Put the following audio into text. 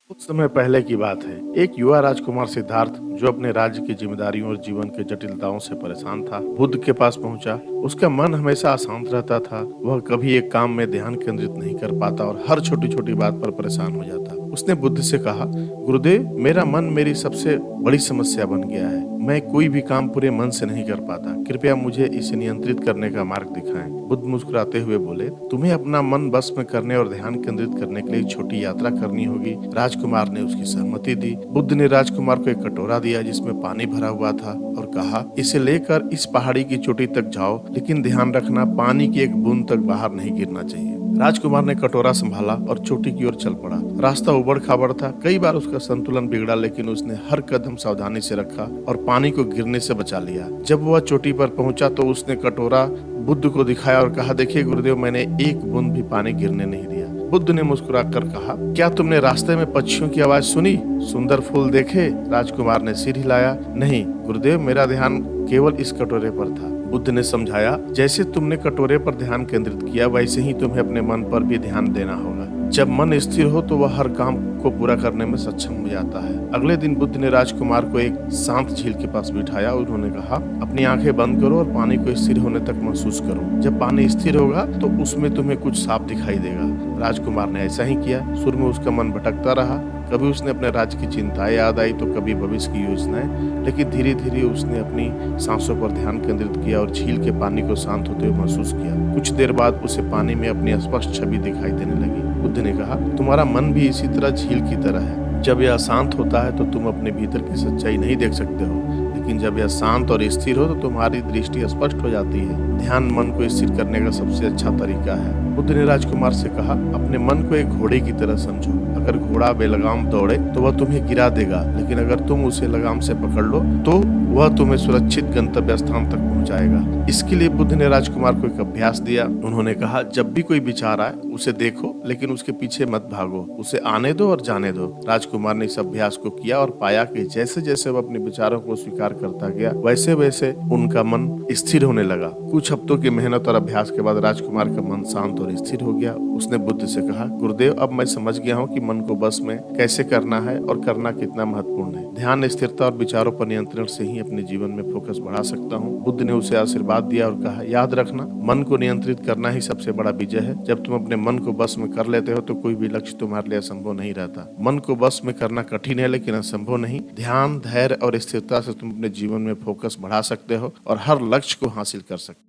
कुछ समय पहले की बात है। एक युवा राजकुमार सिद्धार्थ जो अपने राज्य की जिम्मेदारियों और जीवन के जटिलताओं से परेशान था, बुद्ध के पास पहुंचा। उसका मन हमेशा अशांत रहता था। वह कभी एक काम में ध्यान केंद्रित नहीं कर पाता और हर छोटी-छोटी बात पर परेशान हो जाता। उसने बुद्ध से कहा, गुरुदेव, मेरा मन मेरी सबसे बड़ी समस्या बन गया है। मैं कोई भी काम पूरे मन से नहीं कर पाता। कृपया मुझे इसे नियंत्रित करने का मार्ग दिखाएं। बुद्ध मुस्कुराते हुए बोले, तुम्हें अपना मन बस में करने और ध्यान केंद्रित करने के लिए एक छोटी यात्रा करनी होगी। राजकुमार ने उसकी सहमति दी। बुद्ध ने राजकुमार को एक कटोरा दिया जिसमें पानी भरा हुआ था और कहा, इसे लेकर इस पहाड़ी की चोटी तक जाओ, लेकिन ध्यान रखना पानी की एक बूंद तक बाहर नहीं गिरना चाहिए। राजकुमार ने कटोरा संभाला और चोटी की ओर चल पड़ा। रास्ता उबड़-खाबड़ था। कई बार उसका संतुलन बिगड़ा, लेकिन उसने हर कदम सावधानी से रखा और पानी को गिरने से बचा लिया। जब वह चोटी पर पहुंचा तो उसने कटोरा बुद्ध को दिखाया और कहा, देखिए गुरुदेव, मैंने एक बूंद भी पानी गिरने नहीं दिया। बुद्ध ने मुस्कुराकर कहा, क्या तुमने रास्ते में पक्षियों की आवाज सुनी, सुंदर फूल देखे? राजकुमार ने सिर हिलाया। नहीं गुरुदेव, मेरा ध्यान केवल इस कटोरे पर था। बुद्ध ने समझाया, जैसे तुमने कटोरे पर ध्यान केंद्रित किया, वैसे ही तुम्हें अपने मन पर भी ध्यान देना होगा। जब मन स्थिर हो तो वह हर काम को पूरा करने में सक्षम हो जाता है। अगले दिन बुद्ध ने राजकुमार को एक शांत झील के पास बिठाया और उन्होंने कहा, अपनी आंखें बंद करो और पानी को स्थिर होने तक महसूस करो। जब पानी स्थिर होगा तो उसमें तुम्हें कुछ साफ दिखाई देगा। राजकुमार ने ऐसा ही किया। शुरू में उसका मन भटकता रहा। कभी उसने अपने राज्य की चिंताएं याद आई तो कभी भविष्य की योजनाएं, लेकिन धीरे धीरे उसने अपनी सांसों पर ध्यान केंद्रित किया और झील के पानी को शांत होते हुए महसूस किया। कुछ देर बाद उसे पानी में अपनी स्पष्ट छवि दिखाई देने लगी। बुद्ध ने कहा, तुम्हारा मन भी इसी तरह झील की तरह है। जब यह अशांत होता है तो तुम अपने भीतर की सच्चाई नहीं देख सकते हो, लेकिन जब यह शांत और स्थिर हो तो तुम्हारी दृष्टि स्पष्ट हो जाती है। ध्यान मन को स्थिर करने का सबसे अच्छा तरीका है। बुद्ध ने राजकुमार से कहा, अपने मन को एक घोड़े की तरह समझो। अगर घोड़ा बेलगाम दौड़े तो वह तुम्हें गिरा देगा, लेकिन अगर तुम उसे लगाम से पकड़ लो तो वह तुम्हें सुरक्षित गंतव्य स्थान तक पहुंचाएगा। इसके लिए बुद्ध ने राजकुमार को एक अभ्यास दिया। उन्होंने कहा, जब भी कोई विचार आए उसे देखो, लेकिन उसके पीछे मत भागो। उसे आने दो और जाने दो। राजकुमार ने इस अभ्यास को किया और पाया कि जैसे जैसे वह अपने विचारों को स्वीकार करता गया, वैसे वैसे उनका मन स्थिर होने लगा। कुछ हफ्तों की मेहनत और अभ्यास के बाद राजकुमार का मन शांत और स्थिर हो गया। उसने बुद्ध से कहा, गुरुदेव, अब मैं समझ गया हूँ कि मन को बस में कैसे करना है और करना कितना महत्वपूर्ण है। ध्यान, स्थिरता और विचारों पर नियंत्रण से ही अपने जीवन में फोकस बढ़ा सकता हूँ। बुद्ध ने उसे आशीर्वाद दिया और कहा, याद रखना, मन को नियंत्रित करना ही सबसे बड़ा विजय है। जब तुम अपने मन को बस में कर लेते हो तो कोई भी लक्ष्य तुम्हारे लिए असंभव नहीं रहता। मन को बस में करना कठिन है, लेकिन असंभव नहीं। ध्यान, धैर्य और स्थिरता से तुम अपने जीवन में फोकस बढ़ा सकते हो और हर लक्ष्य को हासिल कर सकते हो।